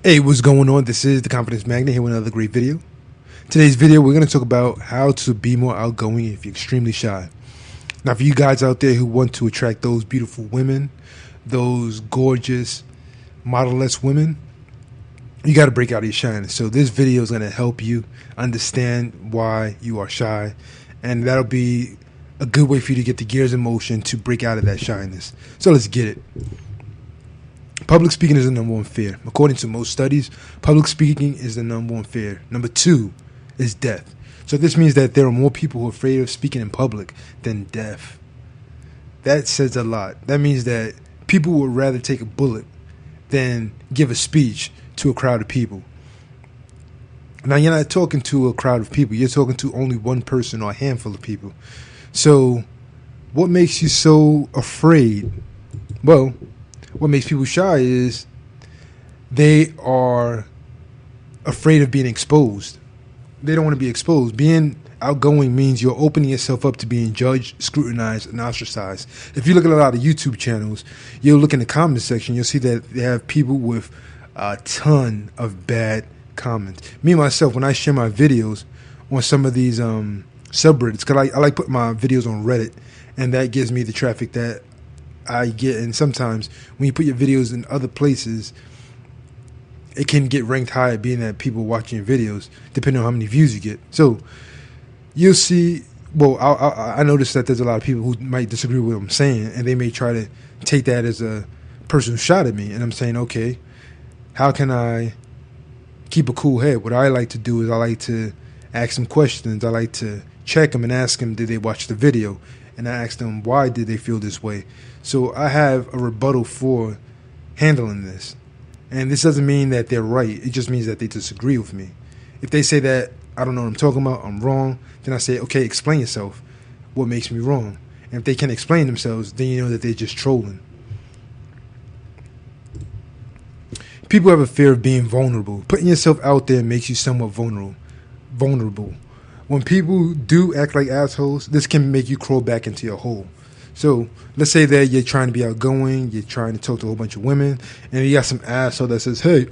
Hey, what's going on? This is the Confidence Magnet here with another great video. Today's video, we're going to talk about how to be more outgoing if you're extremely shy. Now, for you guys out there who want to attract those beautiful women, those gorgeous, model-less women, you got to break out of your shyness. So this video is going to help you understand why you are shy, and that'll be a good way for you to get the gears in motion to break out of that shyness. So let's get it. Public speaking is the number one fear. According to most studies, public speaking is the number one fear. Number two is death. So this means that there are more people who are afraid of speaking in public than death. That says a lot. That means that people would rather take a bullet than give a speech to a crowd of people. Now, you're not talking to a crowd of people. You're talking to only one person or a handful of people. So what makes you so afraid? Well, what makes people shy is they are afraid of being exposed. They don't want to be exposed. Being outgoing means you're opening yourself up to being judged, scrutinized, and ostracized. If you look at a lot of YouTube channels, you'll look in the comment section, you'll see that they have people with a ton of bad comments. Me, myself, when I share my videos on some of these subreddits, because I like putting my videos on Reddit, and that gives me the traffic that I get. And sometimes when you put your videos in other places, it can get ranked higher, being that people watching your videos, depending on how many views you get. So you'll see, well, I noticed that there's a lot of people who might disagree with what I'm saying, and they may try to take that as a person who shot at me. And I'm saying, okay, how can I keep a cool head? What I like to do is I like to ask them questions. I like to check them and ask them, did they watch the video? And I ask them, why did they feel this way? So I have a rebuttal for handling this. And this doesn't mean that they're right. It just means that they disagree with me. If they say that I don't know what I'm talking about, I'm wrong, then I say, okay, explain yourself. What makes me wrong? And if they can't explain themselves, then you know that they're just trolling. People have a fear of being vulnerable. Putting yourself out there makes you somewhat vulnerable. When people do act like assholes, this can make you crawl back into your hole. So let's say that you're trying to be outgoing, you're trying to talk to a whole bunch of women, and you got some asshole that says, hey,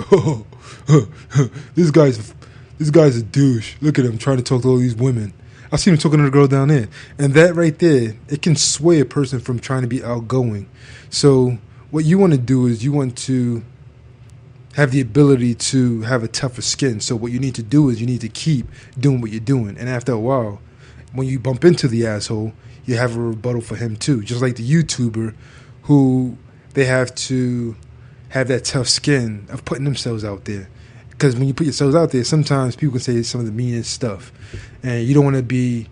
this guy's a douche. Look at him trying to talk to all these women. I see him talking to the girl down there. And that right there, it can sway a person from trying to be outgoing. So what you want to do is you want to have the ability to have a tougher skin. So what you need to do is you need to keep doing what you're doing. And after a while, when you bump into the asshole, you have a rebuttal for him too. Just like the YouTuber who they have to have that tough skin of putting themselves out there. Because when you put yourselves out there, sometimes people can say some of the meanest stuff. And you don't want to be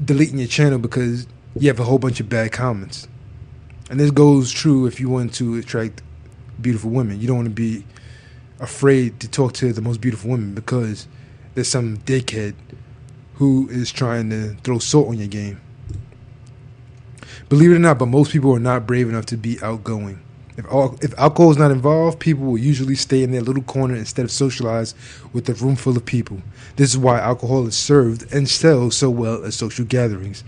deleting your channel because you have a whole bunch of bad comments. And this goes true if you want to attract beautiful women. You don't want to be afraid to talk to the most beautiful women because there's some dickhead who is trying to throw salt on your game. Believe it or not, but most people are not brave enough to be outgoing. If alcohol is not involved, people will usually stay in their little corner instead of socialize with a room full of people. This is why alcohol is served and sells so well at social gatherings.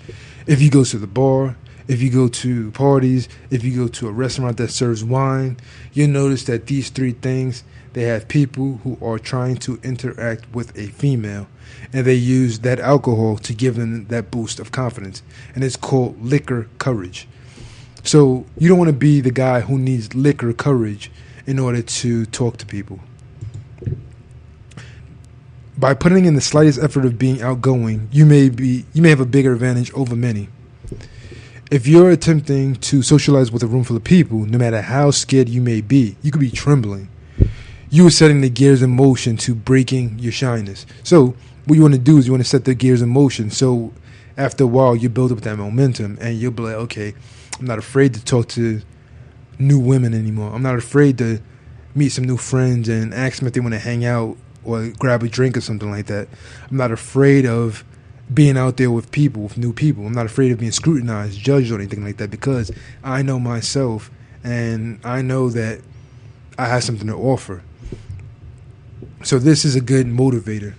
If you go to the bar, if you go to parties, if you go to a restaurant that serves wine, you'll notice that these three things, they have people who are trying to interact with a female, and they use that alcohol to give them that boost of confidence. And it's called liquor courage. So you don't want to be the guy who needs liquor courage in order to talk to people. By putting in the slightest effort of being outgoing, you may have a bigger advantage over many. If you're attempting to socialize with a room full of people, no matter how scared you may be, you could be trembling. You are setting the gears in motion to breaking your shyness. So what you want to do is you want to set the gears in motion. So after a while, you build up that momentum and you'll be like, okay, I'm not afraid to talk to new women anymore. I'm not afraid to meet some new friends and ask them if they want to hang out or grab a drink or something like that. I'm not afraid of being out there with people, with new people. I'm not afraid of being scrutinized, judged, or anything like that because I know myself and I know that I have something to offer. So this is a good motivator.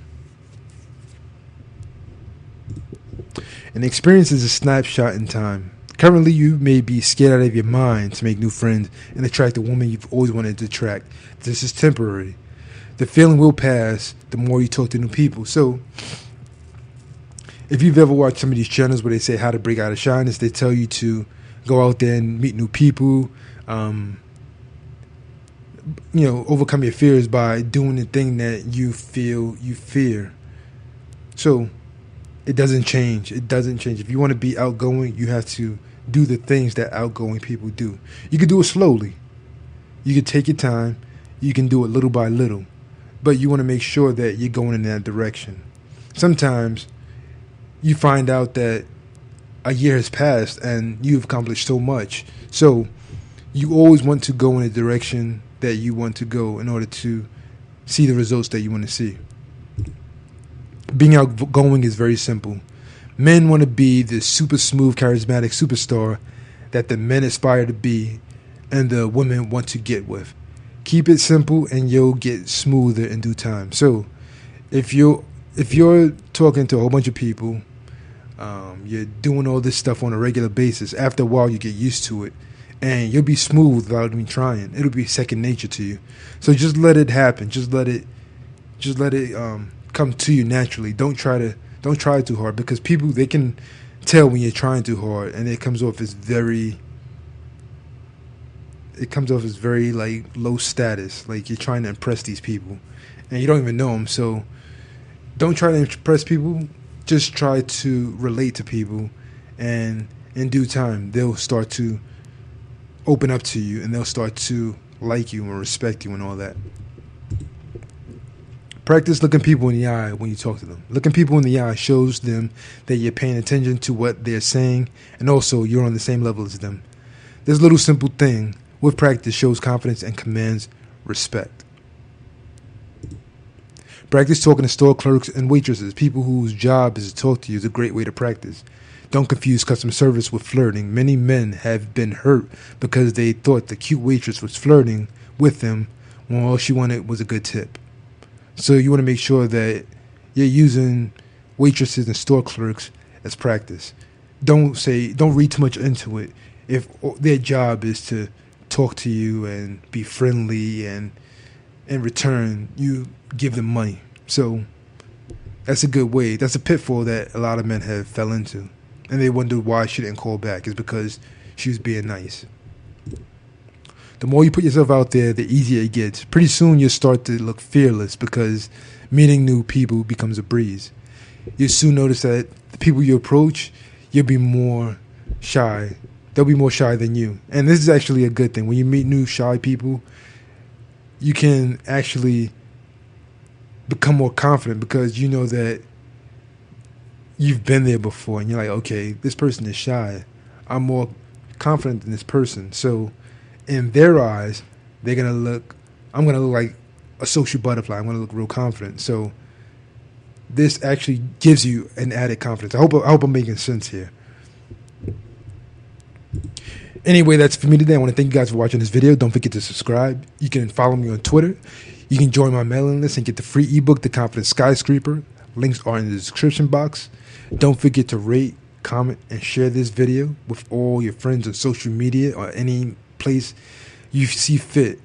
An experience is a snapshot in time. Currently, you may be scared out of your mind to make new friends and attract the woman you've always wanted to attract. This is temporary. The feeling will pass the more you talk to new people. So, if you've ever watched some of these channels where they say how to break out of shyness, they tell you to go out there and meet new people, overcome your fears by doing the thing that you feel you fear. So it doesn't change. It doesn't change. If you want to be outgoing, you have to do the things that outgoing people do. You can do it slowly. You can take your time. You can do it little by little. But you want to make sure that you're going in that direction. Sometimes you find out that a year has passed and you've accomplished so much. So you always want to go in a direction that you want to go in order to see the results that you want to see. Being outgoing is very simple. Men want to be the super smooth, charismatic superstar that the men aspire to be and the women want to get with. Keep it simple and you'll get smoother in due time. So if you're talking to a whole bunch of people, you're doing all this stuff on a regular basis, after a while you get used to it and you'll be smooth without even trying. It'll be second nature to you. So just let it happen. Just let it come to you naturally. Don't try too hard, because people, they can tell when you're trying too hard, and it comes off as very like low status, like you're trying to impress these people and you don't even know them. So don't try to impress people. Just try to relate to people, and in due time they'll start to open up to you and they'll start to like you and respect you and all that. Practice looking people in the eye when you talk to them. Looking people in the eye shows them that you're paying attention to what they're saying, and also you're on the same level as them. This little simple thing with practice shows confidence and commands respect. Practice talking to store clerks and waitresses. People whose job is to talk to you is a great way to practice. Don't confuse customer service with flirting. Many men have been hurt because they thought the cute waitress was flirting with them when all she wanted was a good tip. So you want to make sure that you're using waitresses and store clerks as practice. Don't read too much into it. If their job is to talk to you and be friendly, and in return you give them money. So that's a good way. That's a pitfall that a lot of men have fell into, and they wonder why she didn't call back. It's because she was being nice. The more you put yourself out there, the easier it gets. Pretty soon you'll start to look fearless because meeting new people becomes a breeze. You'll soon notice that the people you approach, you'll be more shy. They'll be more shy than you. And this is actually a good thing. When you meet new shy people, you can actually become more confident because you know that you've been there before. And you're like, okay, this person is shy. I'm more confident than this person. So in their eyes, I'm going to look like a social butterfly. I'm going to look real confident. So this actually gives you an added confidence. I hope I'm making sense here. Anyway, that's for me today. I want to thank you guys for watching this video. Don't forget to subscribe. You can follow me on Twitter. You can join my mailing list and get the free ebook, The Confident Skyscraper. Links are in the description box. Don't forget to rate, comment, and share this video with all your friends on social media or any place you see fit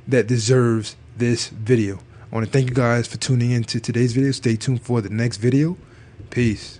that deserves this video. I want to thank you guys for tuning in to today's video. Stay tuned for the next video. Peace.